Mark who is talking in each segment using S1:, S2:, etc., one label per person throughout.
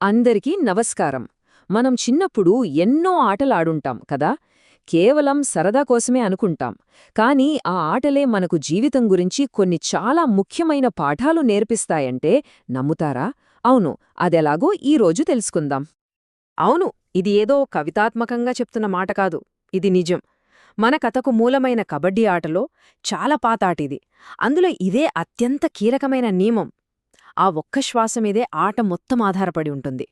S1: అందరికీ నమస్కారం. మనం చిన్నప్పుడు ఎన్నో ఆటలాడుంటాం కదా. కేవలం సరదా కోసమే అనుకుంటాం. కానీ ఆ ఆటలే మనకు జీవితం గురించి కొన్ని చాలా ముఖ్యమైన పాఠాలు నేర్పిస్తాయంటే నమ్ముతారా? అవును, అదెలాగో ఈరోజు తెలుసుకుందాం.
S2: అవును, ఇది ఏదో కవితాత్మకంగా చెప్తున్న మాట కాదు. ఇది నిజం. మన కథకు మూలమైన కబడ్డీ ఆటలో చాలా పాత ఆటిది. అందులో ఇదే అత్యంత కీలకమైన నియమం. ఆ ఒక్క శ్వాస మీదే ఆట మొత్తం ఆధారపడి ఉంటుంది.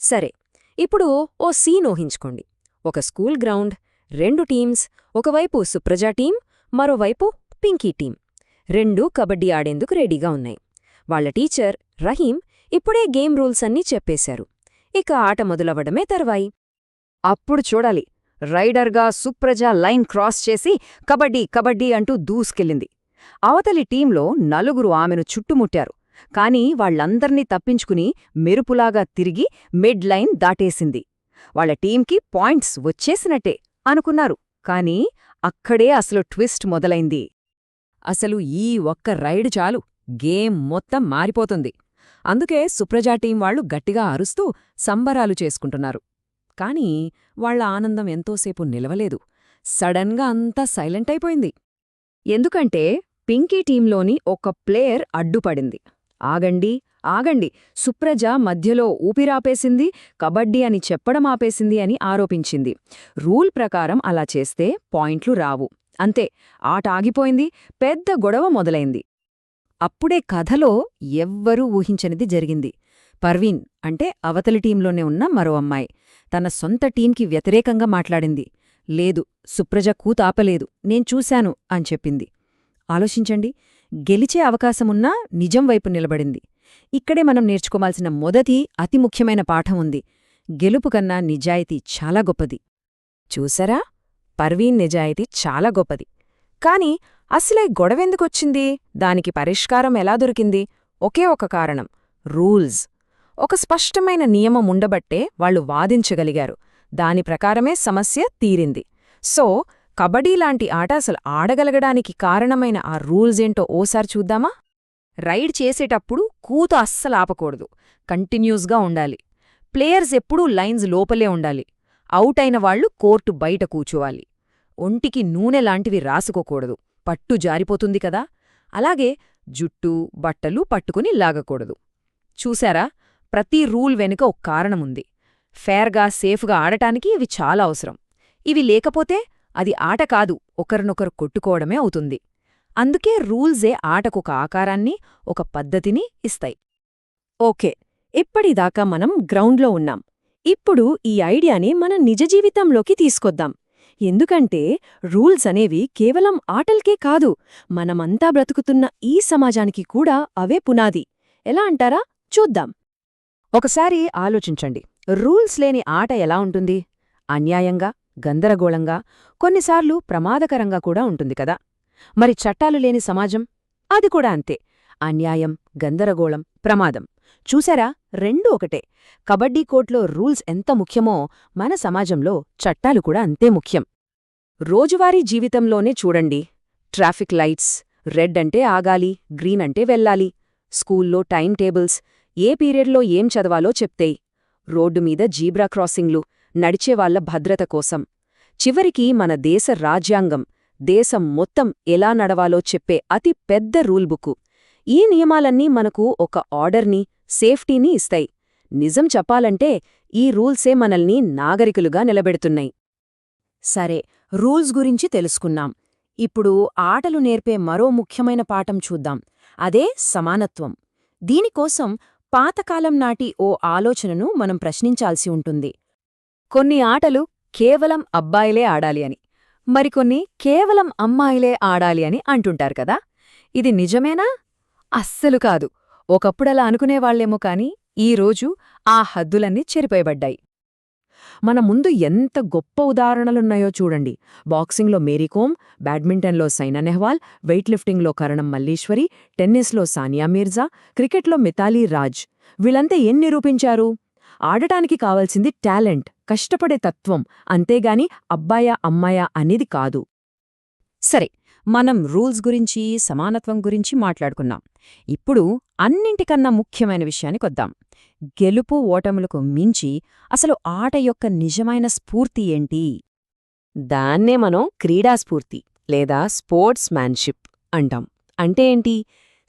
S1: సరే, ఇప్పుడు ఓ సీన్ ఊహించుకోండి. ఒక స్కూల్ గ్రౌండ్, 2 టీమ్స్, ఒకవైపు సుప్రజ టీం, మరోవైపు పింకీ టీం. రెండూ కబడ్డీ ఆడేందుకు రెడీగా ఉన్నాయి. వాళ్ల టీచర్ రహీం ఇప్పుడే గేమ్ రూల్స్ అన్నీ చెప్పేశారు. ఇక ఆట మొదలవడమే తర్వాయి. అప్పుడు చూడాలి, రైడర్గా సుప్రజ లైన్ క్రాస్ చేసి కబడ్డీ కబడ్డీ అంటూ దూసుకెళ్ళింది. అవతలి టీంలో నలుగురు ఆమెను చుట్టుముట్టారు. కాని వాళ్లందర్నీ తప్పించుకుని మెరుపులాగా తిరిగి మిడ్ లైన్ దాటేసింది. వాళ్ల టీంకి పాయింట్స్ వచ్చేసినట్టే అనుకున్నారు. కాని అక్కడే అసలు ట్విస్ట్ మొదలైంది. అసలు ఈ ఒక్క రైడ్ చాలు, గేమ్ మొత్తం మారిపోతుంది. అందుకే సుప్రజా టీం వాళ్లు గట్టిగా అరుస్తూ సంబరాలు చేసుకుంటున్నారు. కాని వాళ్ల ఆనందం ఎంతోసేపు నిలవలేదు. సడన్గా అంతా సైలెంట్ అయిపోయింది. ఎందుకంటే పింకీ టీంలోని ఒక ప్లేయర్ అడ్డుపడింది. ఆగండి, ఆగండి, సుప్రజ మధ్యలో ఊపిరాపేసింది, కబడ్డీ అని చెప్పడం ఆపేసింది అని ఆరోపించింది. రూల్ ప్రకారం అలా చేస్తే పాయింట్లు రావు. అంతే, ఆట ఆగిపోయింది. పెద్ద గొడవ మొదలైంది. అప్పుడే కథలో ఎవ్వరూ ఊహించనిది జరిగింది. పర్వీన్ అంటే అవతలి టీంలోనే ఉన్న మరో అమ్మాయి తన సొంత టీంకి వ్యతిరేకంగా మాట్లాడింది. లేదు, సుప్రజ కూతాపలేదు, నేను చూశాను అని చెప్పింది. ఆలోచించండి, గెలిచే అవకాశమున్నా నిజం వైపు నిలబడింది. ఇక్కడే మనం నేర్చుకోవాల్సిన మొదటి అతి ముఖ్యమైన పాఠం ఉంది. గెలుపు కన్నా నిజాయితీ చాలా గొప్పది. చూసారా, పర్వీన్ నిజాయితీ చాలా గొప్పది. కాని అసలే గొడవెందుకొచ్చింది? దానికి పరిష్కారం ఎలా దొరికింది? ఒకే ఒక కారణం, రూల్స్. ఒక స్పష్టమైన నియమం ఉండబట్టే వాళ్లు వాదించగలిగారు. దాని ప్రకారమే సమస్య తీరింది. సో కబడ్డీ లాంటి ఆట అసలు ఆడగలగడానికి కారణమైన ఆ రూల్సేంటో ఓసారి చూద్దామా? రైడ్ చేసేటప్పుడు కూత అస్సలాపకూడదు, కంటిన్యూస్గా ఉండాలి. ప్లేయర్స్ ఎప్పుడూ లైన్స్ లోపలే ఉండాలి. అవుట్ అయిన వాళ్లు కోర్టు బయట కూచోవాలి. ఒంటికి నూనె లాంటివి రాసుకోకూడదు, పట్టు జారిపోతుంది కదా. అలాగే జుట్టు, బట్టలు పట్టుకుని లాగకూడదు. చూశారా, ప్రతి రూల్ వెనుక ఒక కారణముంది. ఫేర్గా, సేఫ్గా ఆడటానికి ఇవి చాలా అవసరం. ఇవి లేకపోతే అది ఆట కాదు, ఒకరినొకరు కొట్టుకోవడమే అవుతుంది. అందుకే రూల్సే ఆటకొక ఆకారాన్ని, ఒక పద్ధతిని ఇస్తాయి. ఓకే, ఇప్పటిదాకా మనం గ్రౌండ్లో ఉన్నాం. ఇప్పుడు ఈ ఐడియాని మన నిజ జీవితంలోకి తీసుకొద్దాం. ఎందుకంటే రూల్స్ అనేవి కేవలం ఆటల్కే కాదు, మనమంతా బ్రతుకుతున్న ఈ సమాజానికి కూడా అవే పునాది. ఎలా అంటారా? చూద్దాం. ఒకసారి ఆలోచించండి, రూల్స్ లేని ఆట ఎలా ఉంటుంది? అన్యాయంగా, గందరగోళంగా, కొన్నిసార్లు ప్రమాదకరంగా కూడా ఉంటుంది కదా. మరి చట్టాలు లేని సమాజం? అది కూడా అంతే. అన్యాయం, గందరగోళం, ప్రమాదం. చూసారా, రెండూ ఒకటే. కబడ్డీ కోర్టులో రూల్స్ ఎంత ముఖ్యమో మన సమాజంలో చట్టాలు కూడా అంతే ముఖ్యం. రోజువారీ జీవితంలోనే చూడండి. ట్రాఫిక్ లైట్స్, రెడ్ అంటే ఆగాలి, గ్రీన్ అంటే వెళ్ళాలి. స్కూల్లో టైం టేబుల్స్, ఏ పీరియడ్లో ఏం చదవాలో చెప్తేయ్. రోడ్డు మీద జీబ్రా క్రాసింగ్లు, నడిచేవాళ్ల భద్రత కోసం. చివరికి మన దేశ రాజ్యాంగం, దేశం మొత్తం ఎలా నడవాలో చెప్పే అతి పెద్ద రూల్బుక్కు. ఈ నియమాలన్నీ మనకు ఒక ఆర్డర్ని, సేఫ్టీని ఇస్తాయి. నిజం చెప్పాలంటే ఈ రూల్సే మనల్ని నాగరికులుగా నిలబెడుతున్నాయి. సరే, రూల్స్ గురించి తెలుసుకున్నాం. ఇప్పుడు ఆటలు నేర్పే మరో ముఖ్యమైన పాఠం చూద్దాం. అదే సమానత్వం. దీనికోసం పాతకాలం నాటి ఓ ఆలోచనను మనం ప్రశ్నించాల్సి ఉంటుంది. కొన్ని ఆటలు కేవలం అబ్బాయిలే ఆడాలి అని, మరికొన్ని కేవలం అమ్మాయిలే ఆడాలి అని అంటుంటారు కదా. ఇది నిజమేనా? అస్సలు కాదు. ఒకప్పుడలా అనుకునేవాళ్లేమో కాని ఈరోజు ఆ హద్దులన్నీ చెరిపోయబడ్డాయి. మన ముందు ఎంత గొప్ప ఉదాహరణలున్నాయో చూడండి. బాక్సింగ్లో మేరీకోమ్, బ్యాడ్మింటన్లో సైనా నెహ్వాల్, వెయిట్ లిఫ్టింగ్లో కరణం మల్లీశ్వరి, టెన్నిస్లో సానియా మీర్జా, క్రికెట్లో మితాలీ రాజ్. వీళ్ళంతా ఏం నిరూపించారు? ఆడటానికి కావాల్సింది టాలెంట్, కష్టపడే తత్వం, అంతేగాని అబ్బాయా అమ్మాయా అనేది కాదు. సరే, మనం రూల్స్ గురించి, సమానత్వం గురించి మాట్లాడుకున్నాం. ఇప్పుడు అన్నింటికన్నా ముఖ్యమైన విషయానికొద్దాం. గెలుపు ఓటములకు మించి అసలు ఆట యొక్క నిజమైన స్ఫూర్తి ఏంటి?
S2: దాన్నే మనం క్రీడాస్ఫూర్తి లేదా స్పోర్ట్స్ మ్యాన్షిప్ అంటాం. అంటే ఏంటి?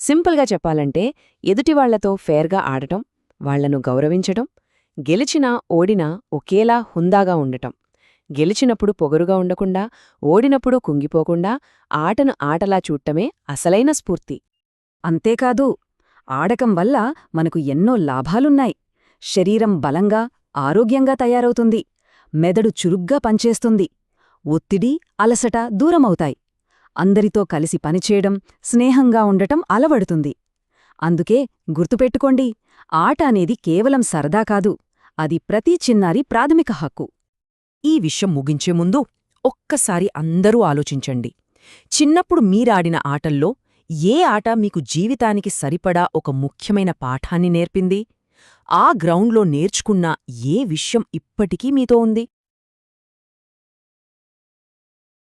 S2: సింపుల్గా చెప్పాలంటే ఎదుటివాళ్లతో ఫేర్గా ఆడటం, వాళ్లను గౌరవించటం, గెలిచినా ఓడినా ఒకేలా హుందాగా ఉండటం, గెలిచినప్పుడు పొగరుగా ఉండకుండా, ఓడినప్పుడు కుంగిపోకుండా ఆటను ఆటలా చూడటమే అసలైన స్ఫూర్తి.
S1: అంతేకాదు, ఆడకం వల్ల మనకు ఎన్నో లాభాలున్నాయి. శరీరం బలంగా, ఆరోగ్యంగా తయారవుతుంది. మెదడు చురుగ్గా పనిచేస్తుంది. ఒత్తిడి, అలసట దూరమవుతాయి. అందరితో కలిసి పనిచేయడం, స్నేహంగా ఉండటం అలవడుతుంది. అందుకే గుర్తుపెట్టుకోండి, ఆట అనేది కేవలం సరదా కాదు, అది ప్రతి చిన్నారి ప్రాథమిక హక్కు.
S2: ఈ విషయం ముగించే ముందు ఒక్కసారి అందరూ ఆలోచించండి. చిన్నప్పుడు మీరాడిన ఆటల్లో ఏ ఆట మీకు జీవితానికి సరిపడా ఒక ముఖ్యమైన పాఠాన్ని నేర్పింది? ఆ గ్రౌండ్లో నేర్చుకున్న ఏ విషయం ఇప్పటికీ మీతో ఉంది?